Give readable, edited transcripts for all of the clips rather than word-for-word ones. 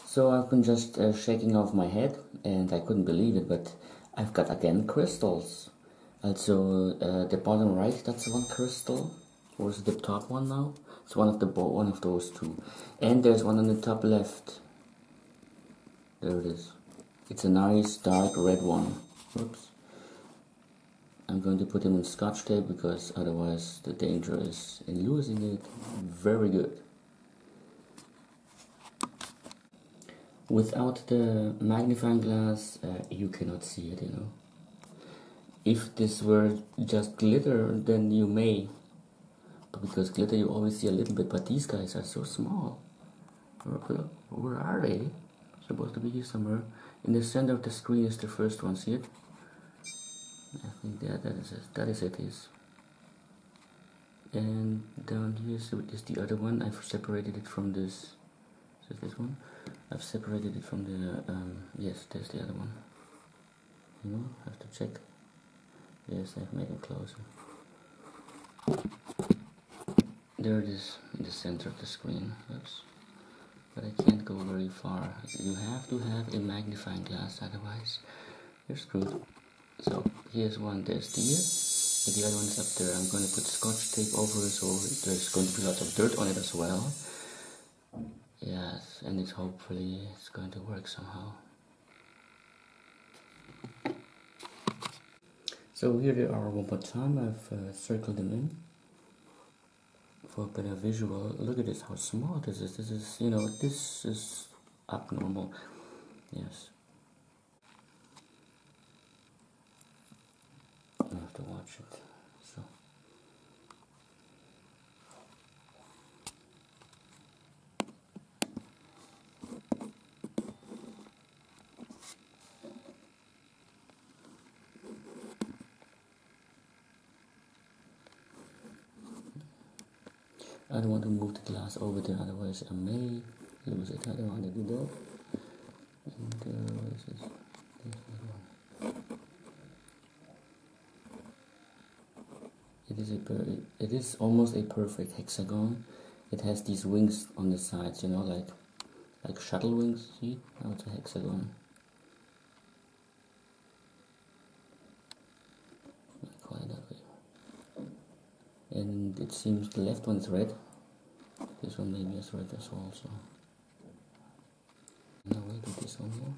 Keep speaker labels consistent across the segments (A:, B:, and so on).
A: So I've been just shaking off my head, and I couldn't believe it, but I've got again crystals. Also, the bottom right, that's one crystal. Or is it the top one now? It's one of those two. And there's one on the top left. There it is. It's a nice dark red one. Oops. I'm going to put him on scotch tape because otherwise the danger is in losing it. Very good. Without the magnifying glass, you cannot see it, you know. If this were just glitter, then you may. But because glitter you always see a little bit, but these guys are so small. Where are they? Supposed to be here somewhere. In the center of the screen is the first one, see it? I think that is it. That is it. And down here is the other one. I've separated it from this. Is it this one? I've separated it from the. Yes, there's the other one. You know, I have to check. Yes, I've made it closer. There it is in the center of the screen. Oops. But I can't go very far. You have to have a magnifying glass, otherwise you're screwed. So here's one, there's the ear, and the other one is up there. I'm going to put scotch tape over it, so there's going to be lots of dirt on it as well. Yes, and hopefully it's going to work somehow. So here they are one more time. I've circled them in for a better visual. Look at this, how small this is. This is, you know, this is abnormal. Yes. I have to watch it. So. I don't want to move the glass over there, otherwise I may lose it. I don't want to do that. And what is this? It is almost a perfect hexagon. It has these wings on the sides, you know, like shuttle wings. See? Now it's a hexagon. I call it that way. And it seems the left one is red. This one maybe is red as well. So now we'll do this one here.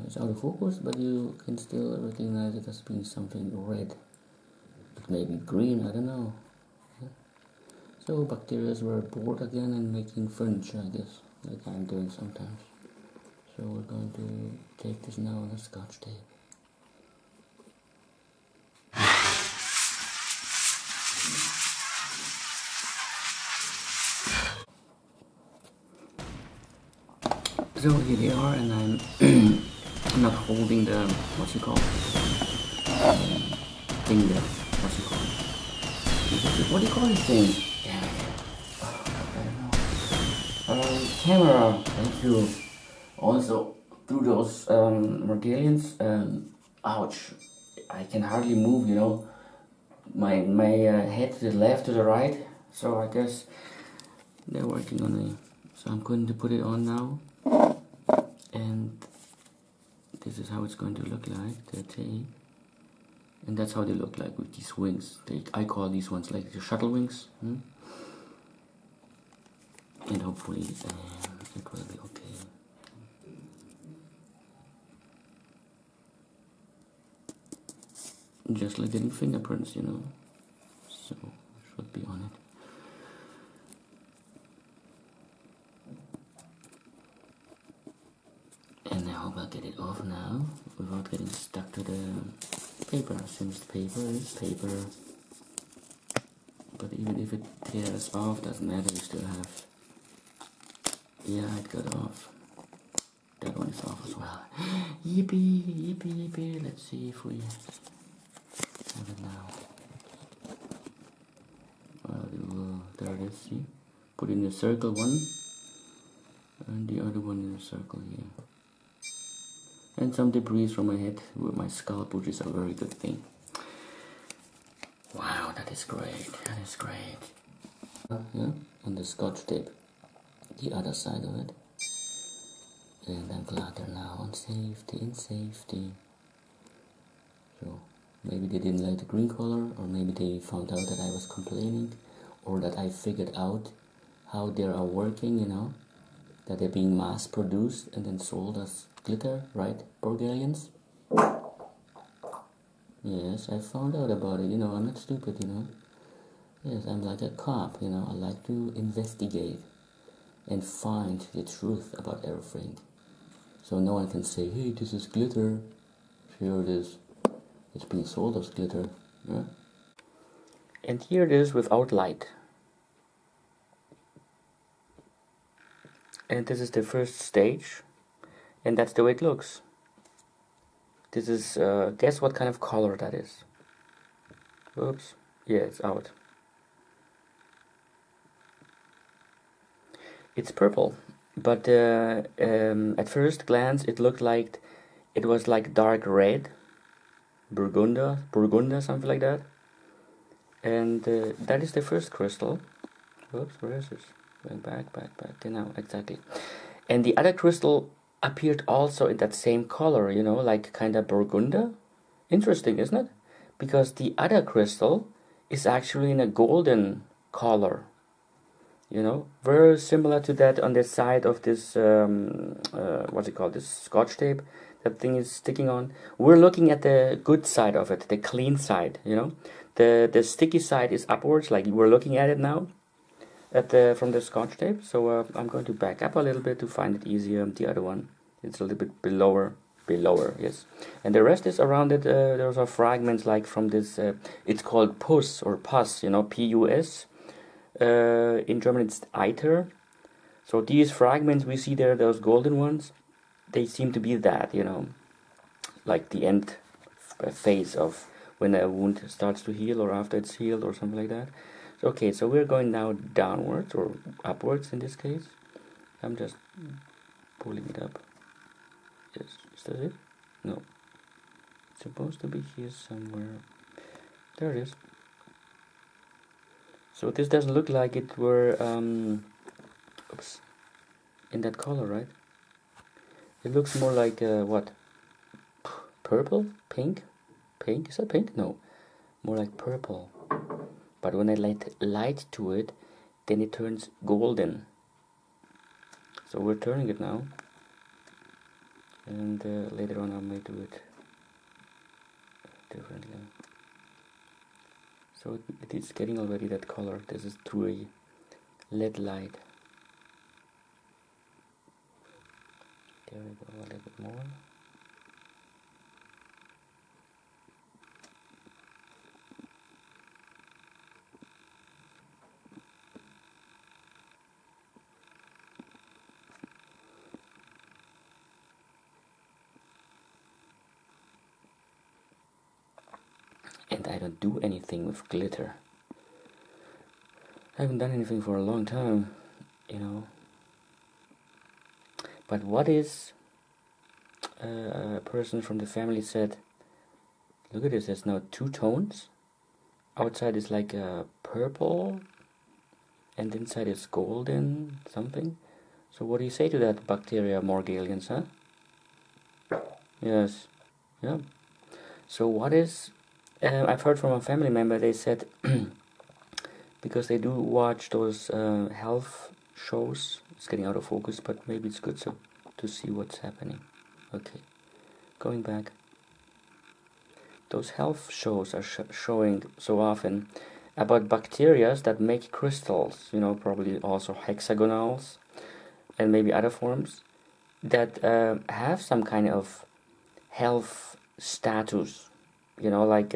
A: It's out of focus, but you can still recognize it as being something red. It may be green, I don't know. Yeah. So bacteria were bored again and making furniture, I guess, like I'm doing sometimes. So we're going to take this now on a scotch tape. So here they are, and I'm not holding the, what's it called? Thing there, what's it called? What do you call this thing? Damn it. I don't know. Camera, thank you. Also, through those Mergalians, ouch, I can hardly move, you know. My head to the left, to the right, so I guess they're working on me. So I'm going to put it on now. And this is how it's going to look like, the tape. And that's how they look like with these wings. I call these ones like the shuttle wings. And hopefully it will be okay. Just like getting fingerprints, you know. So, should be on it. And I hope I'll get it off now without getting stuck to the paper, since paper is paper. But even if it tears off, doesn't matter, you still have. Yeah, it got off. That one is off as well. Yippee, yippee, yippee. Let's see if we have it now. There it is, see? Put in the circle one, and the other one in the circle here. And some debris from my head with my scalp, which is a very good thing. That is great, that is great. Yeah, on the scotch tape, the other side of it. And I'm glad they're now in safety. So maybe they didn't like the green color, or maybe they found out that I was complaining, or that I figured out how they are working, you know, that they're being mass produced and then sold as glitter, right, Bulgarians? Yes, I found out about it, you know, I'm not stupid, you know. Yes, I'm like a cop, you know, I like to investigate and find the truth about everything. So no one can say, hey, this is glitter. Here it is. It's being sold as glitter. Yeah? And here it is without light. And this is the first stage. And that's the way it looks. This is, guess what kind of color that is? Oops. Yeah, it's out. It's purple. But at first glance it looked like it was like dark red. Burgundy, something like that. And that is the first crystal. Oops, where is this? Going back, okay, now, exactly. And the other crystal appeared also in that same color, you know, like kind of burgundy. Interesting, isn't it? Because the other crystal is actually in a golden color. You know, very similar to that on the side of this, what's it called, this scotch tape that thing is sticking on. We're looking at the good side of it, the clean side, you know. The sticky side is upwards, like we're looking at it now at from the scotch tape. So I'm going to back up a little bit to find it easier. The other one, it's a little bit belower, yes. And the rest is around it. Those are fragments like from this, it's called pus or pus, you know, P-U-S. In German it's Eiter. So these fragments we see there, those golden ones, they seem to be that, you know, like the end phase of when a wound starts to heal, or after it's healed, or something like that. So, okay, so we're going now downwards, or upwards in this case. I'm just pulling it up. Yes, is that it? No. It's supposed to be here somewhere. There it is. So this doesn't look like it were, oops, in that color, right? It looks more like, what? Purple? Pink? Pink? Is that pink? No. More like purple. But when I light light to it, then it turns golden. So we're turning it now. And later on I may do it differently. So it is getting already that color. This is through a LED light. There we go, a little bit more. And I don't do anything with glitter. I haven't done anything for a long time, you know. But what is, a person from the family said, look at this, there's now two tones. Outside is like a purple, and inside is golden something. So what do you say to that, bacteria Morgalians, huh? Yes, yeah. So what is, I've heard from a family member, they said, because they do watch those health shows, it's getting out of focus, but maybe it's good to see what's happening. Okay, going back. Those health shows are showing so often about bacteria that make crystals, you know, probably also hexagonals and maybe other forms that have some kind of health status, you know, like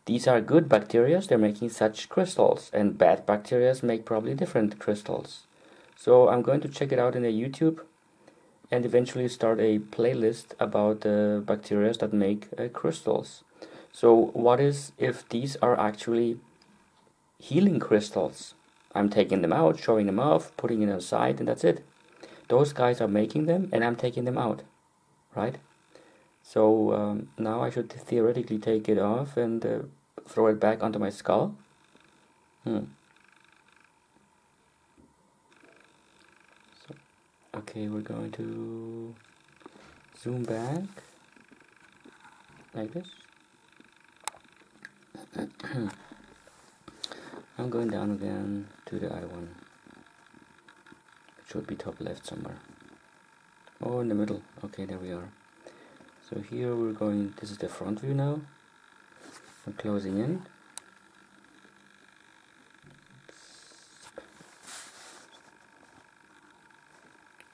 A: these are good bacteria, they're making such crystals, and bad bacteria make probably different crystals. So I'm going to check it out in the YouTube and eventually start a playlist about the bacteria that make crystals. So what is if these are actually healing crystals? I'm taking them out, showing them off, putting it aside, and that's it. Those guys are making them and I'm taking them out, right? So now I should theoretically take it off and throw it back onto my skull. So, okay, we're going to zoom back like this. I'm going down again to the other one. It should be top left somewhere. Oh, in the middle. Okay, there we are. So here we're going, this is the front view now. We're closing in.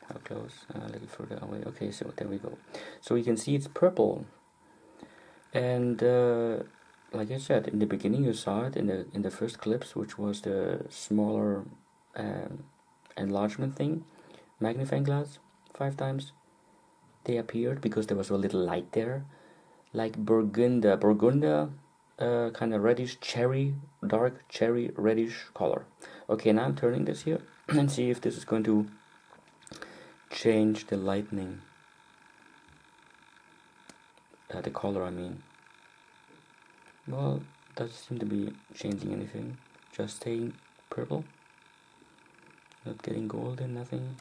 A: How close? A little further away. Okay, so there we go. So you can see it's purple. And like I said, in the beginning you saw it in the first clips, which was the smaller enlargement thing, magnifying glass, 5 times. They appeared because there was a little light there, like burgundy, kind of reddish cherry, dark cherry reddish color. Okay, now I'm turning this here and see if this is going to change the lightning, the color I mean. Well, doesn't seem to be changing anything, just staying purple, not getting golden, nothing.